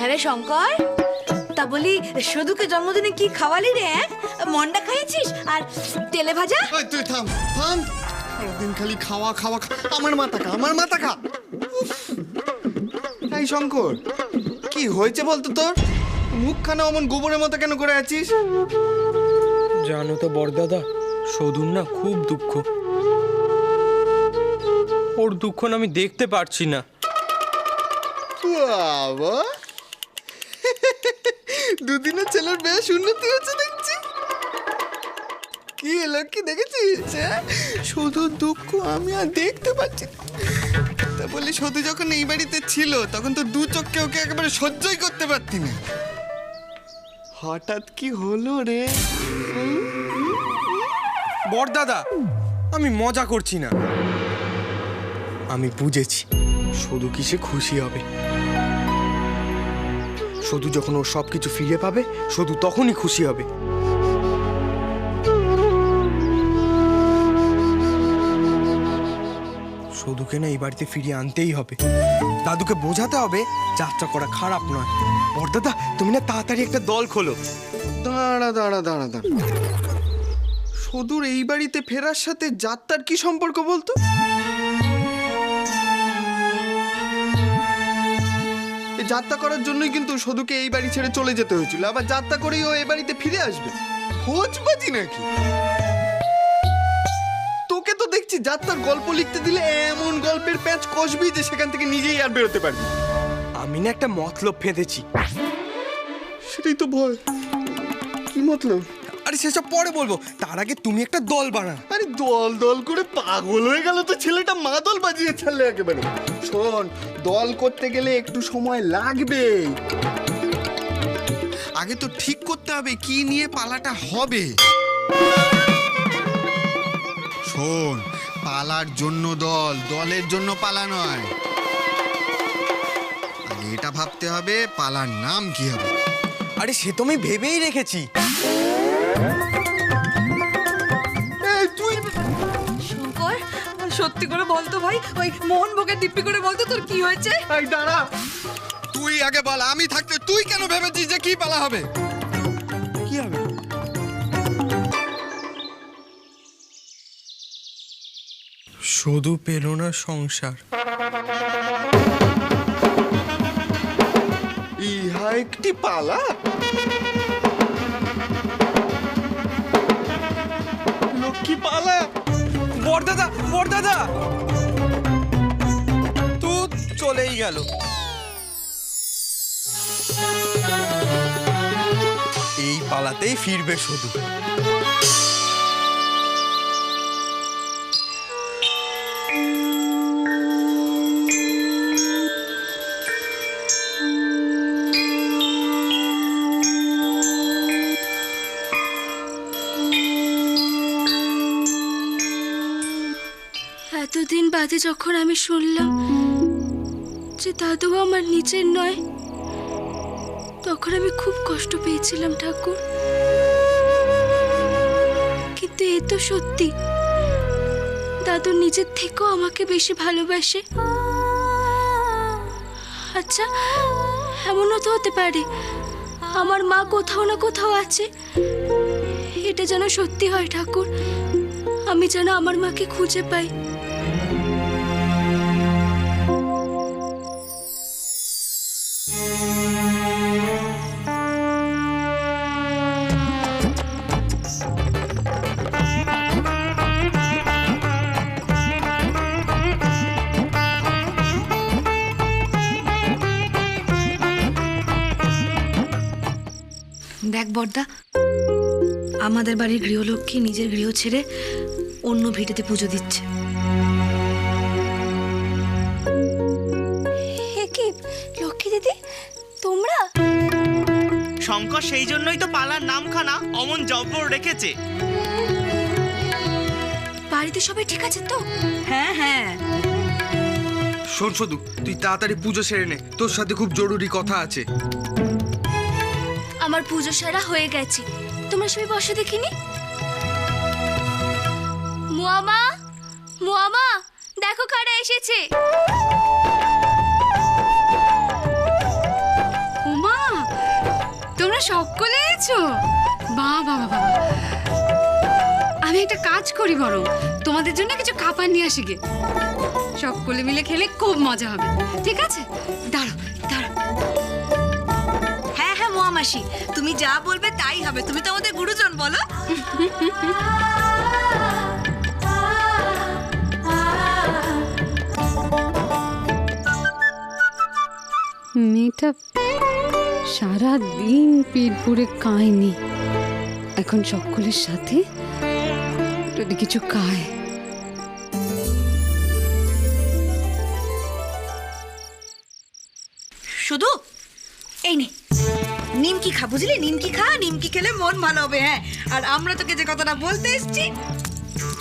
হ্যাঁ রে শঙ্কর, তা বলি শুধুকে জন্মদিনে কি খাওয়ালি রে? মন্ডা খাইয়েছিস আর তেলে ভাজা? ওই তুই থাম থাম, সারাদিন খালি খাওয়া খাওয়া আমার মাথা খা, আমার মাথা খা। এই শঙ্কর, কি হয়েছে বলতো তোর? মুখখানা অমন গোবরের মতো কেন করে আছিস? জানো তো বড়দাদা, সদুর না খুব দুঃখ। ওর দুঃখ না আমি দেখতে পারছি না। বাবা, দুদিনের ছেলের বেশ উন্নতি হচ্ছে দেখছি। কি এলো কি দেখেছিস? শুধু দুঃখ আমি আর দেখতে পাচ্ছি না। তা বলি শুধু যখন এই বাড়িতে ছিল তখন তো দু চোখকে ওকে একেবারে সহ্যই করতে পারতি না। হঠাৎ কি হলো রে? বড়দাদা, আমি মজা করছি না। আমি বুঝেছি সদু কিসে খুশি হবে। সদু যখন ওর সব কিছু ফিরে পাবে, সদু তখনই খুশি হবে। সদুকে না এই বাড়িতে ফিরিয়ে আনতেই হবে। দাদুকে বোঝাতে হবে যাত্রা করা খারাপ নয়। বড়দাদা, তুমি না তাড়াতাড়ি একটা দল খোলো। দাঁড়া দাঁড়া দাঁড়া দাঁড়া, সদুর এই বাড়িতে ফেরার সাথে যাত্রার কি সম্পর্ক বলতো? এই যাত্রা করার জন্যই কিন্তু সদুকে এই বাড়ি ছেড়ে চলে যেতে হয়েছিল, আবার যাত্রা করেই ও এই বাড়িতে ফিরে আসবে। ভোজবাজি নাকি? তোকে তো দেখছি যাত্রার গল্প লিখতে দিলে এমন গল্পের প্যাঁচ কষবি যে সেখান থেকে নিজেই আর বেরোতে পারবি। আমি না একটা মতলব ফেঁদেছি। সেটাই তো ভয়। কি মতলব? আরে সেসব পরে বলবো, তার আগে তুমি একটা দল বানা। আরে দল দল করে পাগল হয়ে গেল তো ছেলেটা, মাদল বাজিয়ে ছাড়লে একেবারে। শোন, দল করতে গেলে একটু সময় লাগবে। আগে তো ঠিক করতে হবে কি নিয়ে পালাটা হবে। শোন, পালার জন্য দল, দলের জন্য পালা নয়। আগে এটা ভাবতে হবে পালার নাম কি হবে। আরে সে তো আমি ভেবেই রেখেছি। শঙ্কর, সত্যি করে বলতো ভাই, ওই মোহনভোগের দিব্যি করে বলতো তোর কি হয়েছে? এই দাঁড়া, তুই আগে বল। আমি থাকতে তুই কেন ভেবেছিস যে কি পালা হবে? কি হবে? শুধু পেল না সংসার। ইহা একটি পালা? লক্ষ্মী পালা? বড়দাদা, বড়দাদা, তো চলেই গেল। এই পালাতেই ফিরবে শুধু। এতদিন বাদে যখন আমি শুনলাম যে দাদু আমার নিচের নয়, তখন আমি খুব কষ্ট পেয়েছিলাম ঠাকুর। কিন্তু এ তো সত্যি, দাদু নিজের থেকেও আমাকে বেশি ভালোবাসে। আচ্ছা, এমনও তো হতে পারে আমার মা কোথাও না কোথাও আছে। এটা যেন সত্যি হয় ঠাকুর, আমি যেন আমার মাকে খুঁজে পাই। দেখ বড়দা, আমাদের বাড়ির গৃহলক্ষ্মী নিজের গৃহ ছেড়ে অন্য ভিটেতে পুজো দিচ্ছে। হে কি লক্ষ্মী দিদি, তোমরা? শঙ্কর সেই জন্যই তো পালার নামখানা অমন জব্বর রেখেছে। বাড়িতে সবাই ঠিক আছে তো? হ্যাঁ হ্যাঁ। শোন শুধু, তুই তাড়াতাড়ি পুজো সেরে নে, তোর সাথে খুব জরুরি কথা আছে। আমার পুজো সারা হয়ে গেছে, তোমরা সবাই বসে দেখিনি? মুয়ামা, মুয়ামা, দেখো কারা এসেছে। সকলে এসেছো? বাহ বাহ বাহ, আমি একটা কাজ করি বরং তোমাদের জন্য কিছু খাবার নিয়ে আসি গে, সকলে মিলে খেলে খুব মজা হবে। ঠিক আছে, দাঁড়াও দাঁড়াও। হ্যাঁ হ্যাঁ মহামাসি, তুমি যা বলবে তাই হবে, তুমি তো আমাদের গুরুজন বলো। মেয়েটা সারা দিন পেট ভরে খায়নি, এখন সকলের সাথে যদি কিছু খায়। শুধু এই নে নিমকি খা, বুঝলি? নিমকি খা, নিমকি খেলে মন ভালো হবে। হ্যাঁ, আর আমরা তোকে যে কথাটা বলতে এসেছি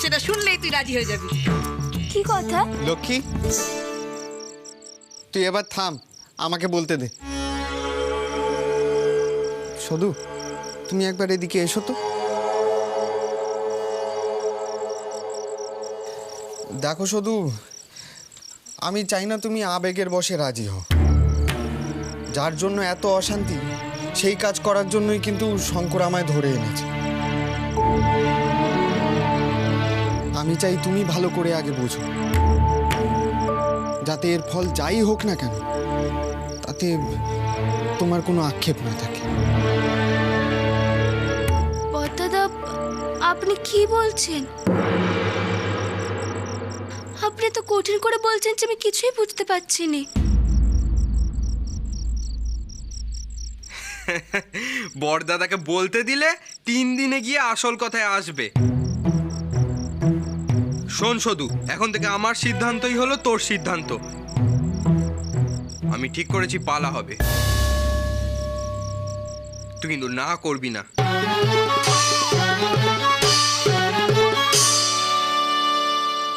সেটা শুনলেই তুই রাজি হয়ে যাবি। কি কথা? লক্ষ্মী, তুই এবার থাম, আমাকে বলতে দে। শুধু তুমি একবার এদিকে এসো তো। দেখো শুধু, আমি চাই না তুমি আবেগের বশে রাজি হও। যার জন্য এত অশান্তি, সেই কাজ করার জন্যই কিন্তু শঙ্কর আমায় ধরে এনেছে। আমি চাই তুমি ভালো করে আগে বোঝো, যাতে এর ফল যাই হোক না কেন তাতে তোমার কোনো আক্ষেপ না থাকে। দাদা, আপনি কি বলছেন? আপনি তো কঠিন করে বলছেন যে আমি কিছুই বুঝতে পারছি না। বড়দাদাকে বলতে দিলে 3 দিনে গিয়ে আসল কথায় আসবে। শোন শুধু, এখন থেকে আমার সিদ্ধান্তই হলো তোর সিদ্ধান্ত। আমি ঠিক করেছি পালা হবে, তুই কিন্তু না করবি না।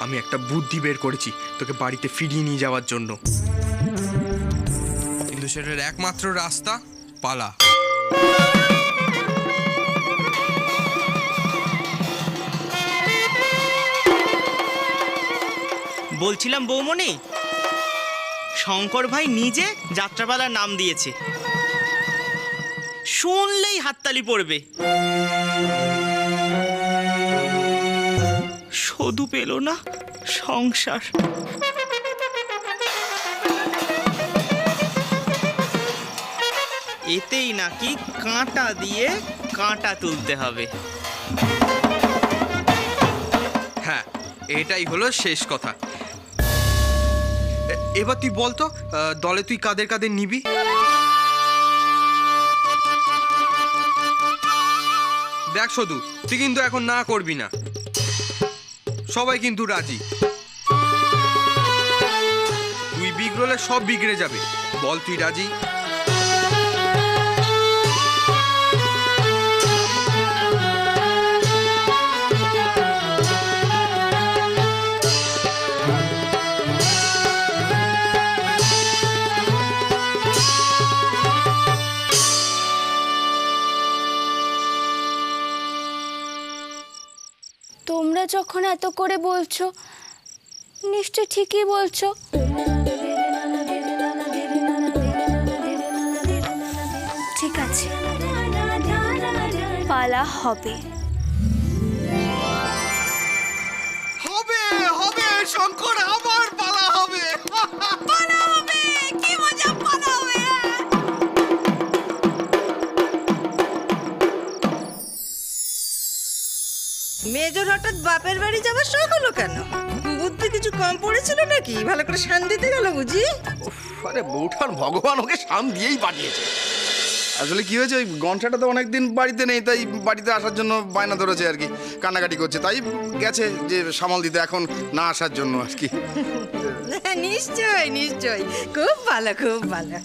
আমি একটা বুদ্ধি বের করেছি তোকে বাড়িতে ফিরিয়ে নিয়ে যাওয়ার জন্য, কিন্তু সেটার একমাত্র রাস্তা পালা। বলছিলাম বৌমনি, শঙ্কর ভাই নিজে যাত্রাপালার নাম দিয়েছে, শুনলেই হাততালি পড়বে। শুধু পেল না সংসার। এতেই নাকি কাঁটা দিয়ে কাঁটা তুলতে হবে। হ্যাঁ, এটাই হলো শেষ কথা। এবার তুই বলতো, দলে তুই কাদের কাদের নিবি? দেখ শুধু, তুই কিন্তু এখন না করবি না, সবাই কিন্তু রাজি। তুই বিগড়লে সব বিগড়ে যাবে, বল তুই রাজি? তোমরা যখন এত করে বলছো, নিশ্চয় ঠিকই বলছো। ঠিক আছে, পালা হবে। হবে হবে শঙ্কর, আবার পালা হবে। পালা হবে, কি মজা, পালা হবে। মেজর হঠাৎ বাপের বাড়ি যাবার শখ হলো কেন? বুদ্ধি কিছু কম পড়েছিল নাকি? ভালো করে শান দিতে গেল বুঝি? আরে বউঠান ভগবান ওকে সাম দিয়েই পাঠিয়েছে। আসলে কি হয়েছে, ওই গনসাটা তো অনেকদিন বাড়িতে নেই, তাই বাড়িতে আসার জন্য বায়না ধরেছে আর কি, কান্নাকাটি করছে, তাই গেছে যে সামাল দিতে, এখন না আসার জন্য আর কি। নিশ্চয় নিশ্চয়, খুব ভালো খুব ভালো।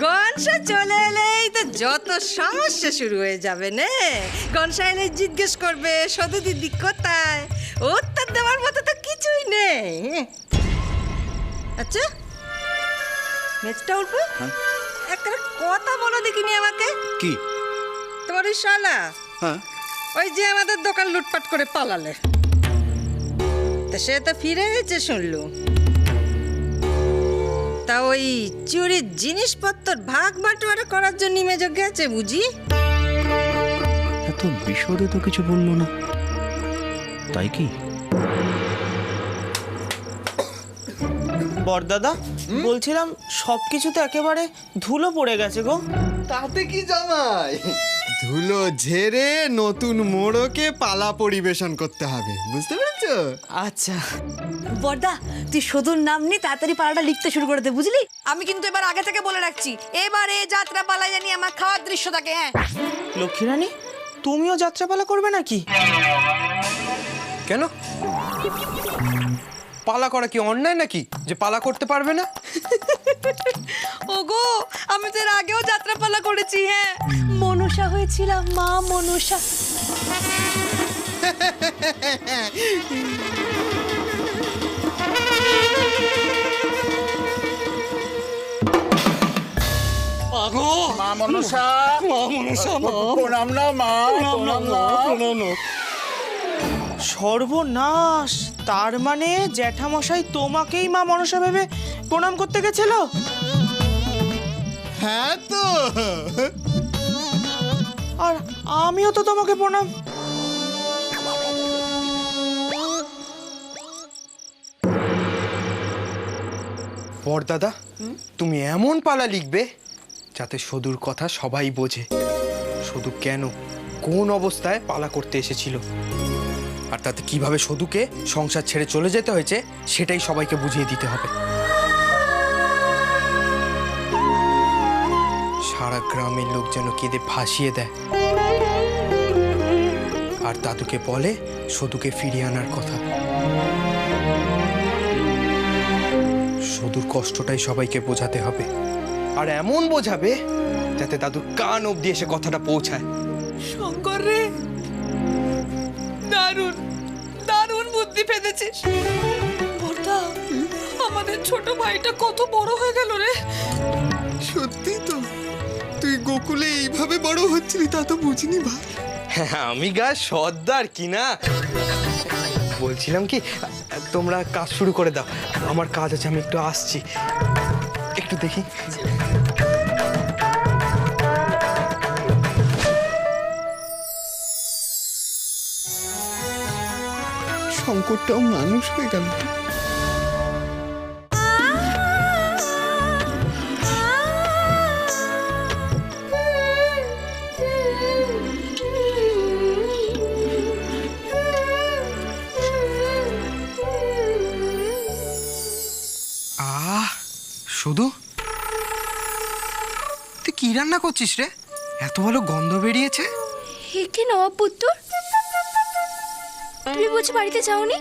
গনসা চলে এলেই তো যত সমস্যা শুরু হয়ে যাবে না। গনসা এলে জিজ্ঞেস করবে সদু দিদি কোথায়, উত্তর দেওয়ার মতো তো কিছুই নেই। আচ্ছা মেজটা উঠবো, একটা কথা বলো দেখিনি আমাকে। কি? তোমার ওই শালা, হ্যাঁ, ওই যে আমাদের দোকান লুটপাট করে পালালে, তা সে তো ফিরে গেছে শুনলু। তা ওই চুরির জিনিসপত্র ভাগ বাটোয়ারা করার জন্য মেজো গেছে বুঝি? এত বিশদে তো কিছু বললো না, তাই কি? বরদাদা, বলছিলাম সব কিছু তো একেবারে ধুলো পড়ে গেছে গো। তাতে কি জামাই, ধুলো ঝেড়ে নতুন মোড়কে পালা পরিবেশন করতে হবে, বুঝতে পেরেছো? আচ্ছা, বর্দা তুই শুধুর নাম নি তাড়াতাড়ি পালাটা লিখতে শুরু করে দে, বুঝলি? আমি কিন্তু এবার আগে থেকে বলে রাখছি, এবারে যাত্রা পালা জানি আমার খাওয়ার দৃশ্য থাকে। হ্যাঁ লক্ষ্মী রানী, তুমিও যাত্রাপালা করবে নাকি? কেন, পালা করা কি অন্যায় নাকি যে পালা করতে পারবে না? ওগো, আমি তো এর আগেও যাত্রা পালা করেছি। হ্যাঁ, মনসা হয়েছিলাম, মা মনসা। মা মনসা, প্রণাম না মা, প্রণাম না। সর্বনাশ, তার মানে জ্যাঠামশাই তোমাকেই মা মনসা ভেবে প্রণাম করতে গেছিল? হ্যাঁ তো, আর আমিও তো তোমাকে প্রণাম। বরদাদা, তুমি এমন পালা লিখবে যাতে সদুর কথা সবাই বোঝে, সদু কেন কোন অবস্থায় পালা করতে এসেছিল, আর তাতে কিভাবে সদুকে সংসার ছেড়ে চলে যেতে হয়েছে সেটাই সবাইকে বুঝিয়ে দিতে হবে। সারা গ্রামের লোক যেন কেঁদে ভাসিয়ে দেয়, আর দাদুকে বলে সদুকে ফিরিয়ে আনার কথা। সদুর কষ্টটাই সবাইকে বোঝাতে হবে, আর এমন বোঝাবে যাতে দাদুর কান অবধি এসে কথাটা পৌঁছায়। শঙ্কর রে, দারুণ দারুণ বুদ্ধি পেতেছিস। বর্দা, আমাদের ছোট ভাইটা কত বড় হয়ে গেল রে। সত্যি তো, তুই গোকুলে এইভাবে বড় হচ্ছিলি তা তো বুঝিনি ভাই। আমি গা সর্দার কি না, বলছিলাম কি তোমরা কাজ শুরু করে দাও, আমার কাজ আছে, আমি একটু আসছি, একটু দেখি। শঙ্করটাও মানুষ হয়ে গেল। শুধু তুই কি রান্না করছিস রে, এত ভালো গন্ধ বেরিয়েছে? এ কি নবাব পুত্র, তুমি বুঝি বাড়িতে যাওনি?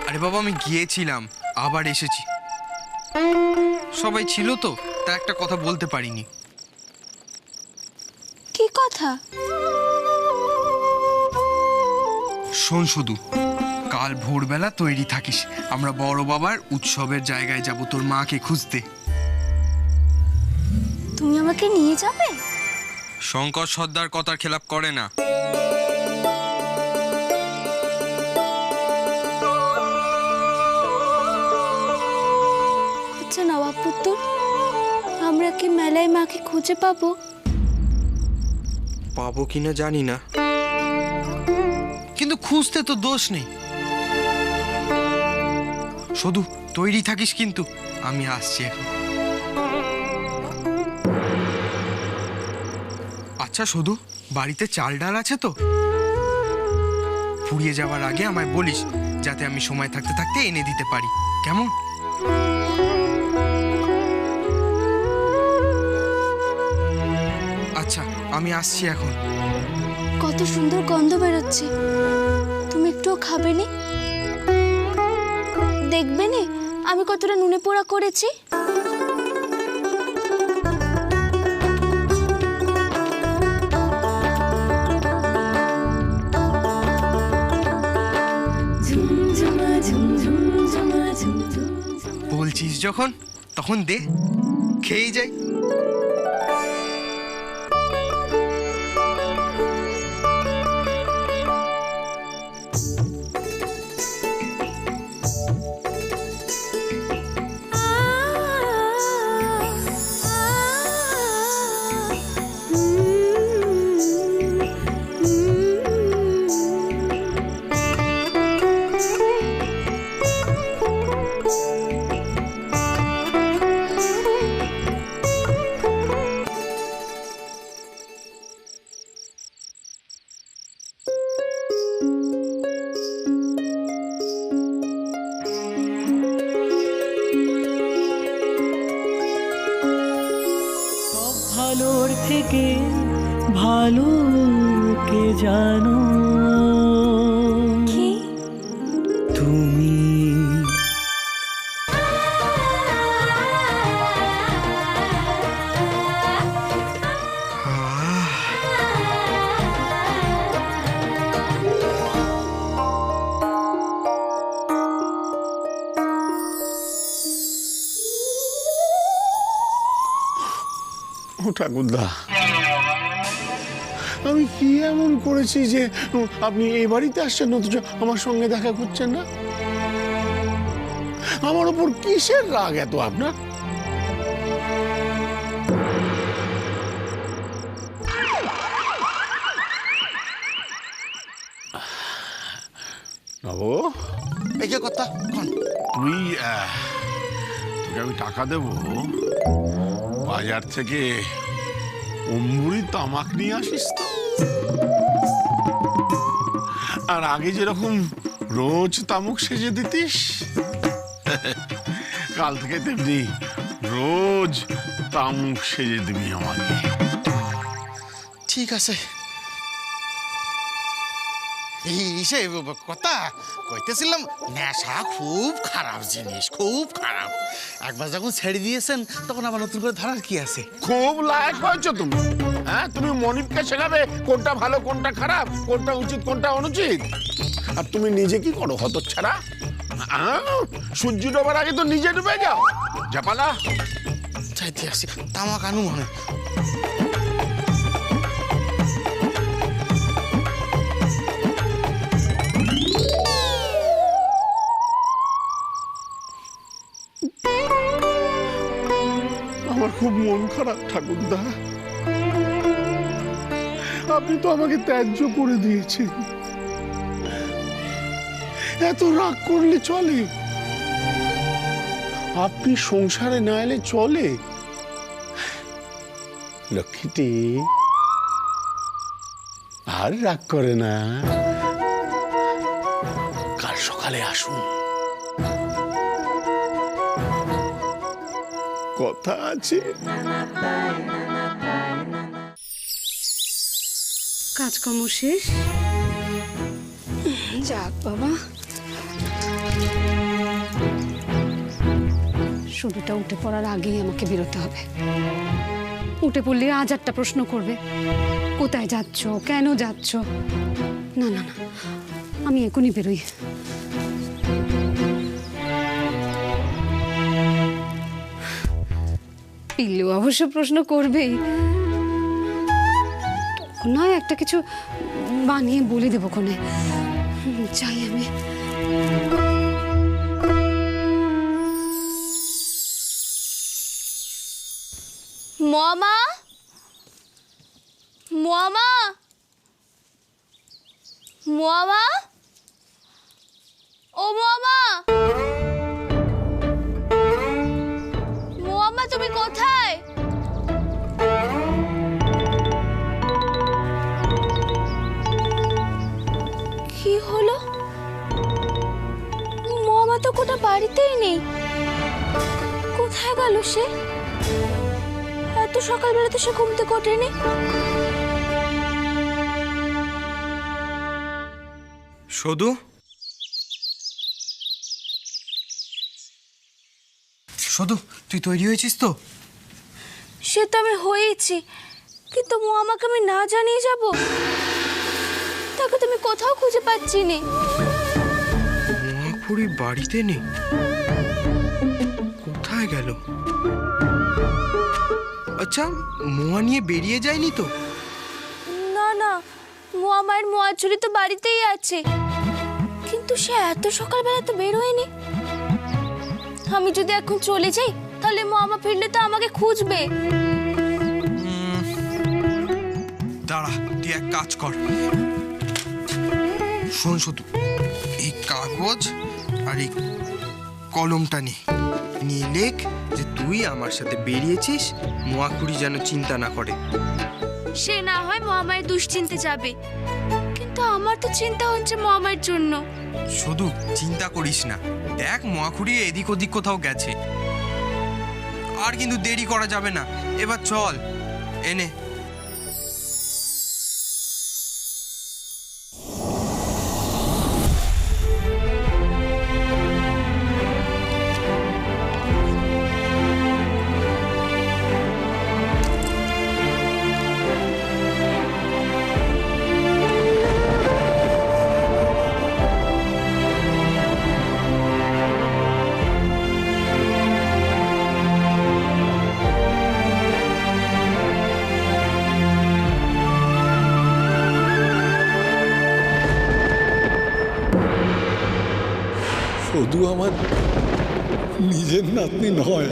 আরে বাবা, আমি গিয়েছিলাম, আবার এসেছি, সবাই ছিল তো, তা একটা কথা বলতে পারিনি। কি কথা? শোন শুধু, কাল ভোরবেলা তৈরি থাকিস, আমরা বড় বাবার উৎসবের জায়গায় যাব তোর মাকে খুঁজতে। তুমি আমাকে নিয়ে যাবে? শঙ্কর সর্দার কথার খেলাপ করে না। আচ্ছা নবাব পুত্র, আমরা কি মেলায় মাকে খুঁজে পাবো? পাবো কিনা জানি না, কিন্তু খুঁজতে তো দোষ নেই। শুধু তৈরি থাকিস কিন্তু, আমি আসছি এখন। আচ্ছা শুধু, বাড়িতে চাল ডাল আছে তো? ফুরিয়ে যাওয়ার আগে আমায় বলিস, যাতে আমি সময় থাকতে থাকতে এনে দিতে পারি, কেমন? আচ্ছা, আমি আসছি এখন। কত সুন্দর গন্ধ বেরোচ্ছে, তুমি একটুও খাবে নি? দেখবে নি আমি কতটা নুনে পোড়া করেছি। বলছিস যখন, তখন দে, খেয়েই যাই। ভেতর থেকে ভালো কে জানো কি? তুমি। ও ঠাকুরদা, আমি কি এমন করেছি যে আপনি এই বাড়িতে আসছেন অথচ আমার সঙ্গে দেখা করছেন না? আমার ওপর কিসের রাগ এত আপনার? নব, এই যে কথা কোন তুই তোকে আমি টাকা দেবো, বাজার থেকে অম্বুরি তামাক নিয়ে আসিস তো। আর আগে যেরকম রোজ তামুক সেজে দিতিস, কাল থেকে তেমনি রোজ তামুক সেজে দিবি আমাকে। ঠিক আছে। সে কথা কইতেছিলাম, নেশা খুব খারাপ জিনিস, খুব খারাপ। একবার যখন ছেড়ে দিয়েছেন তখন আবার নতুন করে ধরার কি আছে? খুব লায়ক হয়েছো তুমি। হ্যাঁ, তুমি মনিবকে শেখাবে কোনটা ভালো কোনটা খারাপ, কোনটা উচিত কোনটা অনুচিত। আর তুমি নিজে কি করো হতচ্ছাড়া? সূর্য ডোবার আগে তো নিজে ডুবে যাও। জাপালা চাইতে আসি তামাক আনু মনে। আমার খুব মন খারাপ ঠাকুরদা, আপনি তো আমাকে ত্যায্য করে দিয়েছেন। এত রাগ করলে চলে? আপনি সংসারে না এলে চলে? লক্ষ্মীটি আর রাগ করে না, কাল সকালে আসুন, কথা আছে। কাজকর্ম শেষ? যাক বাবা, শুরুটা উঠে পড়ার আগেই আমাকে বেরোতে হবে। উঠে পড়লে হাজারটা প্রশ্ন করবে, কোথায় যাচ্ছ, কেন যাচ্ছ। না না না, আমি এখনই বেরোই। পিল্লু অবশ্য প্রশ্ন করবেই, নয় একটা কিছু বানিয়ে বলে দেবো কোনে। চাই আমি। মামা, মামা, মামা, ও মামা, মামা তুমি কোথায়? কি হলো? মামা তো কোটা বাড়িতেই নেই, কোথায় গেল সে? এত সকালবেলা তো সে ঘুম থেকে ওঠেনি। শুধু শুধু তুই তৈরি হয়েছিস তো? সে তো আমি হয়েছি, কিন্তু মামাকে আমি না জানিয়ে যাব? তাকে তুমি কোথাও খুঁজে পাচ্ছি না। মহাপুরি বাড়িতে নেই, কোথায় গেল? আচ্ছা, মোয়া নিয়ে বেরিয়ে যায়নি তো? না না, মামার মোয়াঝুরি তো বাড়িতেই আছে, কিন্তু সে এত সকালবেলা তো বের হয়নি। আমি যদি এখন চলে যাই তাহলে মামা ফিরলে তো আমাকে খুঁজবে। দাঁড়া, তুই এক কাজ কর, শোন শুধু, এই কাগজ আর এই কলমটা নিয়ে লেখ যে তুই আমার সাথে বেরিয়েছিস, মোয়াকুড়ি যেন চিন্তা না করে। সে না হয় মামায়ের দুশ্চিন্তে যাবে, কিন্তু আমার তো চিন্তা হচ্ছে মামার জন্য। শুধু চিন্তা করিস না, দেখ মোয়াকুড়ি এদিক ওদিক কোথাও গেছে। আর কিন্তু দেরি করা যাবে না, এবার চল, এনে শুধু আমার নিজের নাতনি নয়,